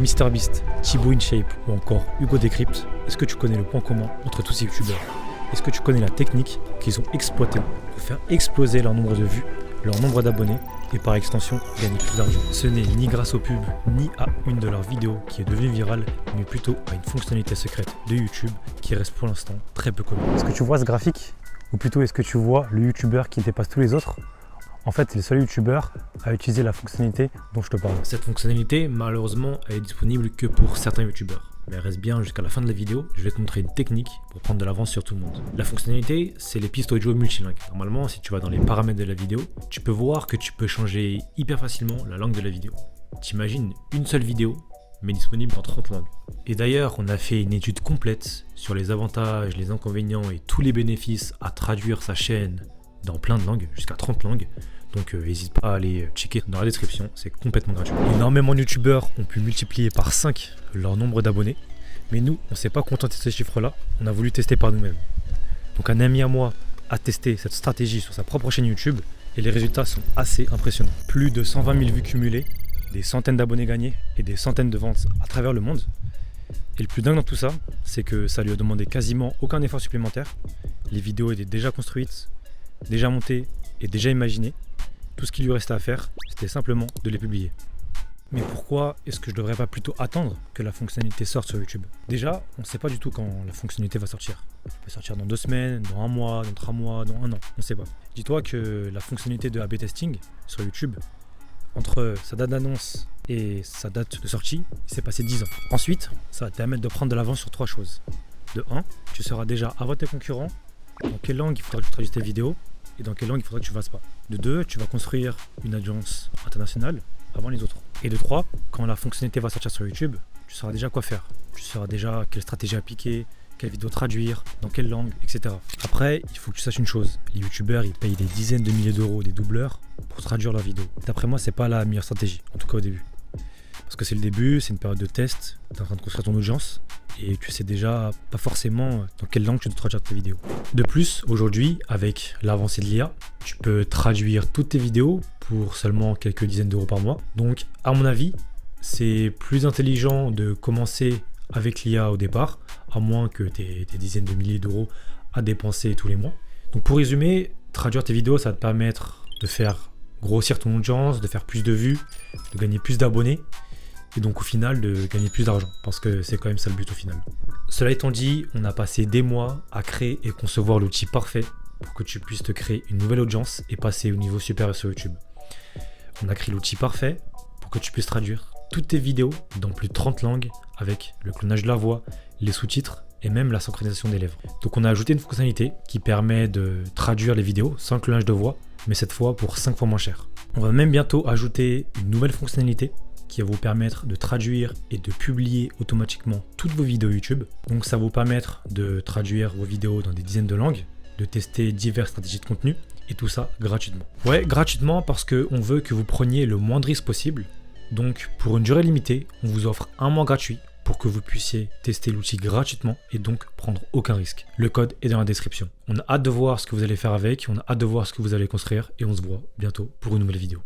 MrBeast, Thibaut InShape ou encore Hugo Décrypte, est-ce que tu connais le point commun entre tous ces youtubeurs? Est-ce que tu connais la technique qu'ils ont exploitée pour faire exploser leur nombre de vues, leur nombre d'abonnés et par extension gagner plus d'argent? Ce n'est ni grâce aux pubs ni à une de leurs vidéos qui est devenue virale, mais plutôt à une fonctionnalité secrète de YouTube qui reste pour l'instant très peu connue. Est-ce que tu vois ce graphique? Ou plutôt est-ce que tu vois le youtubeur qui dépasse tous les autres? En fait, c'est le seul youtubeur à utiliser la fonctionnalité dont je te parle. Cette fonctionnalité, malheureusement, elle est disponible que pour certains youtubeurs. Mais reste bien jusqu'à la fin de la vidéo, je vais te montrer une technique pour prendre de l'avance sur tout le monde. La fonctionnalité, c'est les pistes audio multilingues. Normalement, si tu vas dans les paramètres de la vidéo, tu peux voir que tu peux changer hyper facilement la langue de la vidéo. T'imagines une seule vidéo, mais disponible dans 30 langues. Et d'ailleurs, on a fait une étude complète sur les avantages, les inconvénients et tous les bénéfices à traduire sa chaîne dans plein de langues, jusqu'à 30 langues. Donc n'hésite pas à aller checker dans la description, c'est complètement gratuit. Énormément de youtubeurs ont pu multiplier par 5 leur nombre d'abonnés, mais nous, on ne s'est pas contenté de ces chiffres-là, on a voulu tester par nous-mêmes. Donc un ami à moi a testé cette stratégie sur sa propre chaîne YouTube et les résultats sont assez impressionnants. Plus de 120 000 vues cumulées, des centaines d'abonnés gagnés et des centaines de ventes à travers le monde. Et le plus dingue dans tout ça, c'est que ça lui a demandé quasiment aucun effort supplémentaire. Les vidéos étaient déjà construites, déjà montées et déjà imaginées. Tout ce qu'il lui restait à faire, c'était simplement de les publier. Mais pourquoi est-ce que je ne devrais pas plutôt attendre que la fonctionnalité sorte sur YouTube? Déjà, on ne sait pas du tout quand la fonctionnalité va sortir. Elle va sortir dans 2 semaines, dans 1 mois, dans 3 mois, dans 1 an, on ne sait pas. Dis-toi que la fonctionnalité de A/B testing sur YouTube, entre sa date d'annonce et sa date de sortie, il s'est passé 10 ans. Ensuite, ça va te permettre de prendre de l'avance sur 3 choses. De 1, tu sauras déjà avant tes concurrents dans quelle langue il faudra que tu traduises tes vidéos et dans quelle langue il faudra que tu ne fasses pas. De 2, tu vas construire une audience internationale avant les autres. Et de 3, quand la fonctionnalité va sortir sur YouTube, tu sauras déjà quoi faire. Tu sauras déjà quelle stratégie appliquer, quelle vidéo traduire, dans quelle langue, etc. Après, il faut que tu saches une chose. Les youtubeurs, ils payent des dizaines de milliers d'euros des doubleurs pour traduire leurs vidéos. D'après moi, c'est pas la meilleure stratégie, en tout cas au début. Parce que c'est le début, c'est une période de test, tu es en train de construire ton audience et tu sais déjà pas forcément dans quelle langue tu dois traduire tes vidéos. De plus, aujourd'hui, avec l'avancée de l'IA, tu peux traduire toutes tes vidéos pour seulement quelques dizaines d'euros par mois. Donc, à mon avis, c'est plus intelligent de commencer avec l'IA au départ, à moins que tu aies des dizaines de milliers d'euros à dépenser tous les mois. Donc, pour résumer, traduire tes vidéos, ça va te permettre de faire grossir ton audience, de faire plus de vues, de gagner plus d'abonnés. Et donc au final de gagner plus d'argent, parce que c'est quand même ça le but au final. Cela étant dit, on a passé des mois à créer et concevoir l'outil parfait pour que tu puisses te créer une nouvelle audience et passer au niveau supérieur sur YouTube. On a créé l'outil parfait pour que tu puisses traduire toutes tes vidéos dans plus de 30 langues avec le clonage de la voix, les sous-titres et même la synchronisation des lèvres. Donc on a ajouté une fonctionnalité qui permet de traduire les vidéos sans le clonage de voix, mais cette fois pour 5 fois moins cher. On va même bientôt ajouter une nouvelle fonctionnalité qui va vous permettre de traduire et de publier automatiquement toutes vos vidéos YouTube. Donc ça va vous permettre de traduire vos vidéos dans des dizaines de langues, de tester diverses stratégies de contenu et tout ça gratuitement. Ouais, gratuitement parce qu'on veut que vous preniez le moins de risques possible. Donc pour une durée limitée, on vous offre 1 mois gratuit pour que vous puissiez tester l'outil gratuitement et donc prendre aucun risque. Le code est dans la description. On a hâte de voir ce que vous allez faire avec, on a hâte de voir ce que vous allez construire et on se voit bientôt pour une nouvelle vidéo.